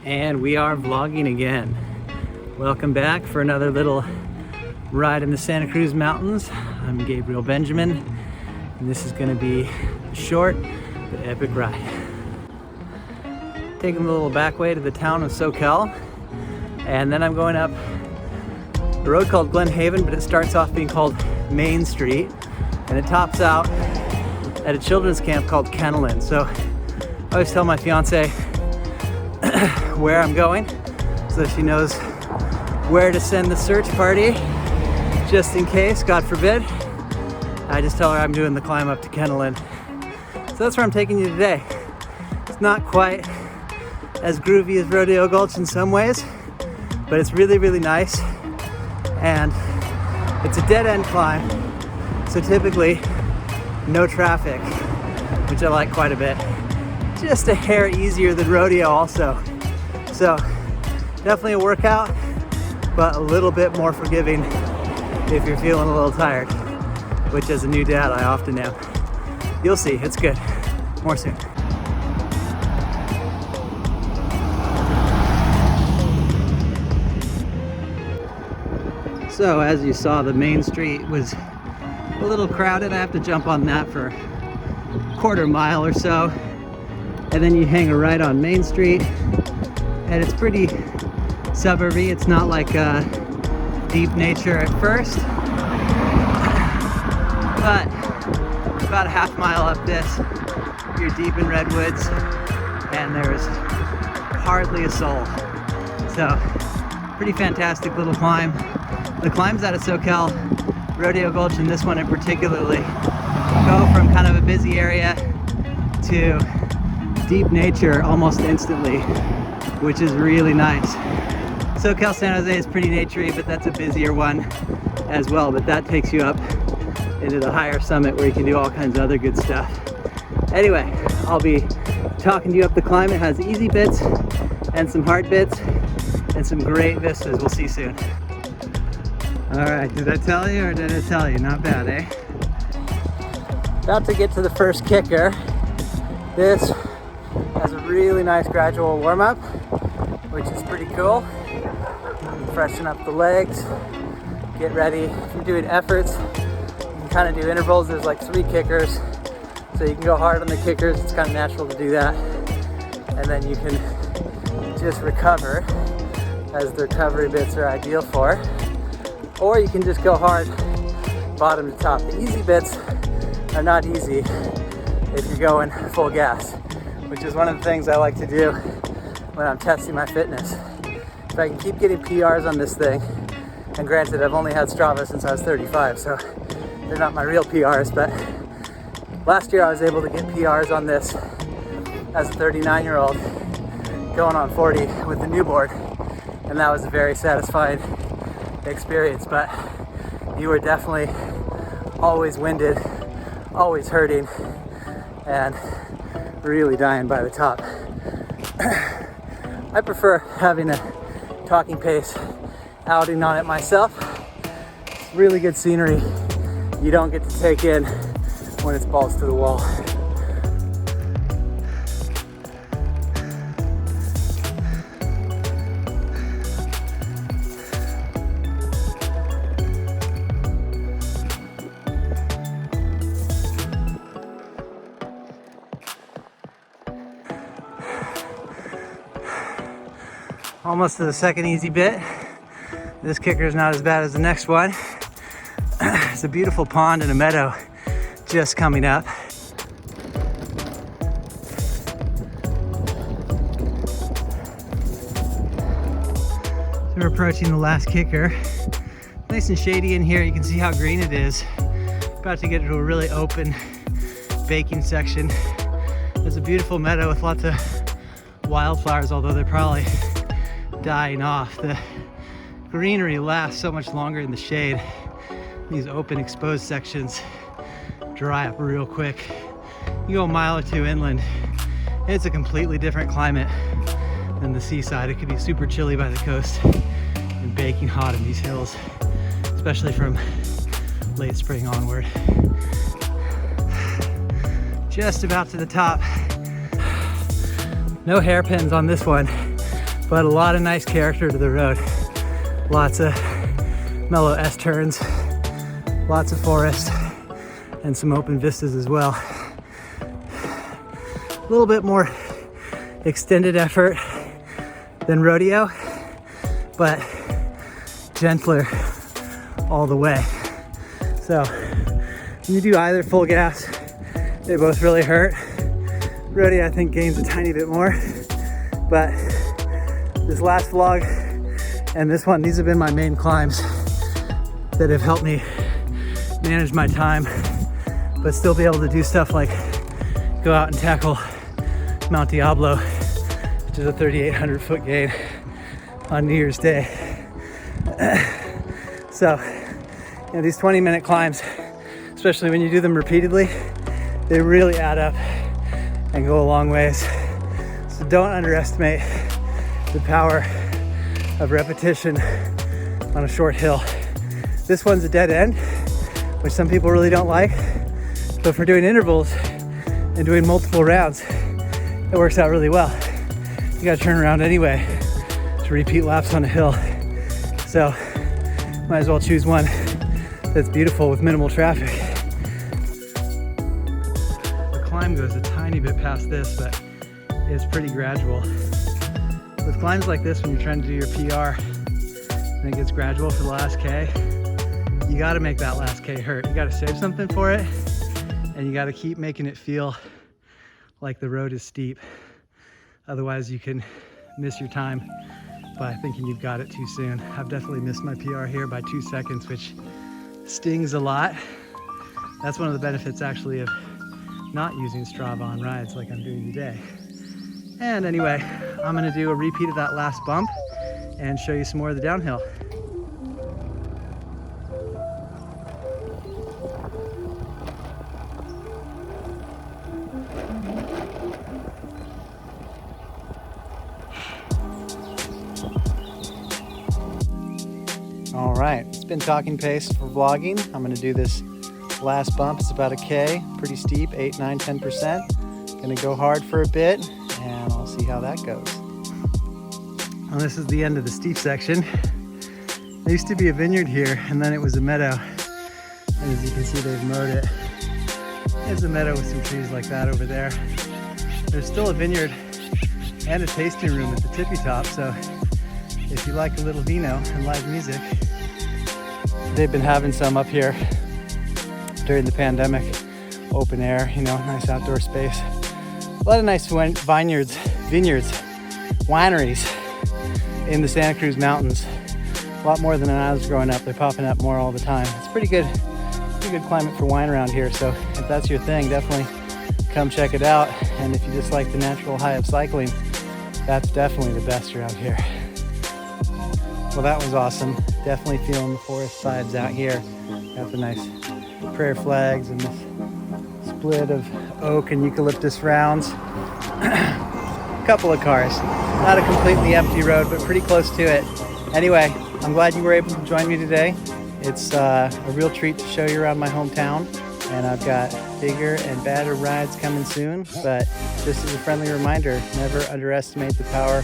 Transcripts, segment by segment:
And we are vlogging again. Welcome back for another little ride in the Santa Cruz mountains. I'm Gabriel Benjamin, and this is going to be a short but epic ride. Taking a little back way to the town of Soquel, and then I'm going up a road called Glen, but it starts off being called Main Street, and it tops out at a children's camp called Kennelin. So I always tell my fiance where I'm going so that she knows where to send the search party, just in case, God forbid. I just tell her I'm doing the climb up to Kennelin. So that's where I'm taking you today. It's not quite as groovy as Rodeo Gulch in some ways, but it's really, really nice. And it's a dead-end climb, so typically no traffic, which I like quite a bit. Just a hair easier than rodeo also. So definitely a workout, but a little bit more forgiving if you're feeling a little tired, which as a new dad I often am. You'll see, it's good. More soon. So as you saw, the main street was a little crowded. I have to jump on that for a quarter mile or so. And then you hang a right on Main Street, and it's pretty suburby. It's not like deep nature at first, but about a half mile up this, you're deep in redwoods, and there's hardly a soul. So, pretty fantastic little climb. The climbs out of Soquel, Rodeo Gulch, and this one in particularly, go from kind of a busy area to deep nature almost instantly, which is really nice. Soquel San Jose is pretty naturey, but that's a busier one as well, but that takes you up into the higher summit where you can do all kinds of other good stuff. Anyway, I'll be talking to you up the climb. It has easy bits and some hard bits and some great vistas. We'll see you soon. All right, did I tell you or did I tell you? Not bad, eh? About to get to the first kicker. This has a really nice gradual warm-up, which is pretty cool. Freshen up the legs, get ready. If you're doing efforts, you can kind of do intervals. There's like 3 kickers, so you can go hard on the kickers. It's kind of natural to do that. And then you can just recover, as the recovery bits are ideal for. Or you can just go hard bottom to top. The easy bits are not easy if you're going full gas, which is one of the things I like to do when I'm testing my fitness. If I can keep getting PRs on this thing, and granted I've only had Strava since I was 35, so they're not my real PRs, but last year I was able to get PRs on this as a 39-year-old going on 40 with the new board, and that was a very satisfying experience. But you were definitely always winded, always hurting, and really dying by the top. I prefer having a talking pace outing on it myself. It's really good scenery you don't get to take in when it's balls to the wall. Almost to the second easy bit. This kicker is not as bad as the next one. It's a beautiful pond and a meadow just coming up. So we're approaching the last kicker. Nice and shady in here. You can see how green it is. About to get to a really open baking section. There's a beautiful meadow with lots of wildflowers, although they're probably dying off. The greenery lasts so much longer in the shade. These open exposed sections dry up real quick. You go a mile or two inland, it's a completely different climate than the seaside. It could be super chilly by the coast and baking hot in these hills, especially from late spring onward. Just about to the top. No hairpins on this one, but a lot of nice character to the road. Lots of mellow S-turns, lots of forest, and some open vistas as well. A little bit more extended effort than rodeo, but gentler all the way. So when you do either full gas, they both really hurt. Rodeo, I think, gains a tiny bit more, but this last vlog and this one, these have been my main climbs that have helped me manage my time, but still be able to do stuff like go out and tackle Mount Diablo, which is a 3,800 foot gain on New Year's Day. So, you know, these 20-minute climbs, especially when you do them repeatedly, they really add up and go a long ways. So don't underestimate the power of repetition on a short hill. This one's a dead end, which some people really don't like, but for doing intervals and doing multiple rounds, it works out really well. You gotta turn around anyway to repeat laps on a hill. So might as well choose one that's beautiful with minimal traffic. The climb goes a tiny bit past this, but it's pretty gradual. With climbs like this, when you're trying to do your PR and it gets gradual for the last K, you gotta make that last K hurt. You gotta save something for it, and you gotta keep making it feel like the road is steep. Otherwise you can miss your time by thinking you've got it too soon. I've definitely missed my PR here by 2 seconds, which stings a lot. That's one of the benefits actually of not using Strava on rides like I'm doing today. And anyway, I'm gonna do a repeat of that last bump and show you some more of the downhill. All right, it's been talking pace for vlogging. I'm gonna do this last bump. It's about a K, pretty steep, 8, 9, 10%. Gonna go hard for a bit, and I'll see how that goes. Well, this is the end of the steep section. There used to be a vineyard here, and then it was a meadow. And as you can see, they've mowed it. There's a meadow with some trees like that over there. There's still a vineyard and a tasting room at the tippy top, so if you like a little vino and live music, they've been having some up here during the pandemic. Open air, you know, nice outdoor space. A lot of nice vineyards, wineries in the Santa Cruz mountains. A lot more than when I was growing up. They're popping up more all the time. It's pretty good climate for wine around here. So if that's your thing, definitely come check it out. And if you just like the natural high of cycling, that's definitely the best around here. Well, that was awesome. Definitely feeling the forest vibes out here. Got the nice prayer flags and this split of oak and eucalyptus rounds. Couple of cars. Not a completely empty road, but pretty close to it. Anyway, I'm glad you were able to join me today. It's a real treat to show you around my hometown, and I've got bigger and badder rides coming soon. But just as a friendly reminder, never underestimate the power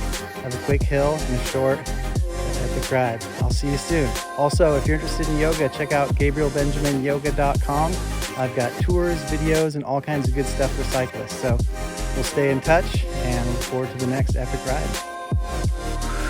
of a quick hill and a short epic ride. I'll see you soon. Also, if you're interested in yoga, check out GabrielBenjaminYoga.com. I've got tours, videos, and all kinds of good stuff for cyclists. So we'll stay in touch and look forward to the next epic ride.